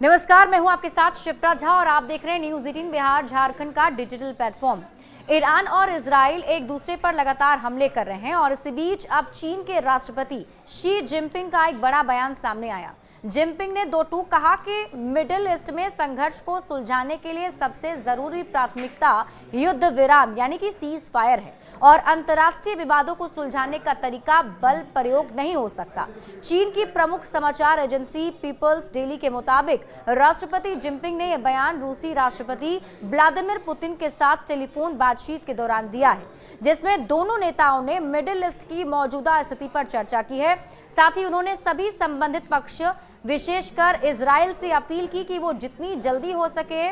नमस्कार, मैं हूं आपके साथ शिप्रा झा और आप देख रहे हैं न्यूज़ 18 बिहार झारखंड का डिजिटल प्लेटफॉर्म। ईरान और इजराइल एक दूसरे पर लगातार हमले कर रहे हैं और इसी बीच अब चीन के राष्ट्रपति शी जिनपिंग का एक बड़ा बयान सामने आया। जिनपिंग ने दो टूक कहा कि मिडिल ईस्ट में संघर्ष को सुलझाने के लिए सबसे जरूरी प्राथमिकता युद्ध विराम यानी कि सीज फायर है और अंतर्राष्ट्रीय विवादों को सुलझाने का तरीका बल प्रयोग नहीं हो सकता। चीन की प्रमुख समाचार एजेंसी पीपल्स डेली के मुताबिक राष्ट्रपति जिनपिंग ने यह बयान रूसी राष्ट्रपति व्लादिमीर पुतिन के साथ टेलीफोन बातचीत के दौरान दिया है, जिसमें दोनों नेताओं ने मिडिल ईस्ट की मौजूदा स्थिति पर चर्चा की है। साथ ही उन्होंने सभी संबंधित पक्ष विशेषकर इजराइल से अपील की कि वो जितनी जल्दी हो सके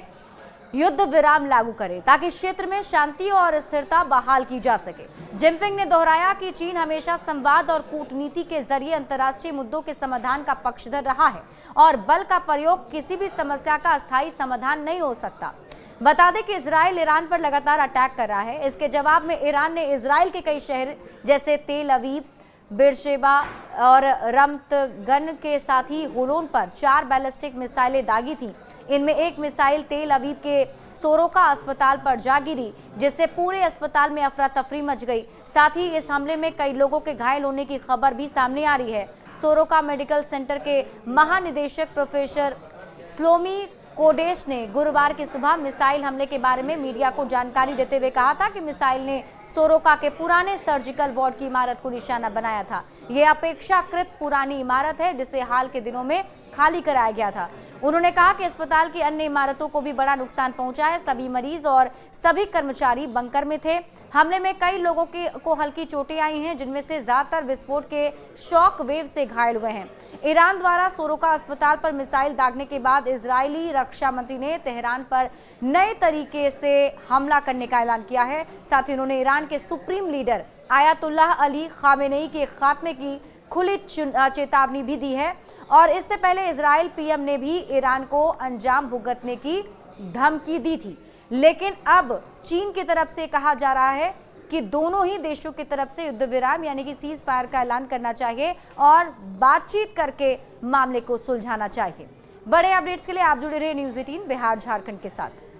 युद्ध विराम लागू करे ताकि क्षेत्र में शांति और स्थिरता बहाल की जा सके। जिनपिंग ने दोहराया कि चीन हमेशा संवाद और कूटनीति के जरिए अंतर्राष्ट्रीय मुद्दों के समाधान का पक्षधर रहा है और बल का प्रयोग किसी भी समस्या का अस्थायी समाधान नहीं हो सकता। बता दें कि इजराइल ईरान पर लगातार अटैक कर रहा है। इसके जवाब में ईरान ने इजराइल के कई शहर जैसे तेल अवीव, बेरशेबा और रमतगन के साथ ही होलोन पर 4 बैलिस्टिक मिसाइलें दागी थीं। इनमें एक मिसाइल तेल अवीव के सोरोका अस्पताल पर जा गिरी, जिससे पूरे अस्पताल में अफरा तफरी मच गई। साथ ही इस हमले में कई लोगों के घायल होने की खबर भी सामने आ रही है। सोरोका मेडिकल सेंटर के महानिदेशक प्रोफेसर स्लोमी कोडेश ने गुरुवार की सुबह मिसाइल हमले के बारे में मीडिया को जानकारी देते हुए कहा था कि मिसाइल ने सोरोका के पुराने सर्जिकल वार्ड की इमारत को निशाना बनाया था। यह अपेक्षाकृत पुरानी इमारत है जिसे हाल के दिनों में खाली कराया गया था। उन्होंने कहा कि अस्पताल की अन्य इमारतों को भी बड़ा नुकसान पहुंचा है। सभी मरीज और सभी कर्मचारी बंकर में थे। हमले में कई लोगों को हल्की चोटें आई हैं, जिनमें से ज्यादातर विस्फोट के शॉक वेव से घायल हुए हैं। ईरान द्वारा सोरोका अस्पताल पर मिसाइल दागने के बाद इजरायली रक्षा मंत्री ने तेहरान पर नए तरीके से हमला करने का ऐलान किया है। साथ ही उन्होंने ईरान के supreme leader Ayatollah Ali Khamenei के खात्मे की खुली चेतावनी भी दी है और इससे पहले इजराइल पीएम ने भी ईरान को अंजाम भुगतने की धमकी दी थी। लेकिन अब चीन की तरफ से कहा जा रहा है कि दोनों ही देशों की तरफ से युद्ध विराम यानी कि सीज फायर का ऐलान करना चाहिए और बातचीत करके मामले को सुलझाना चाहिए। बड़े अपडेट्स के लिए आप जुड़े रहे न्यूज़ 18 बिहार झारखंड के साथ।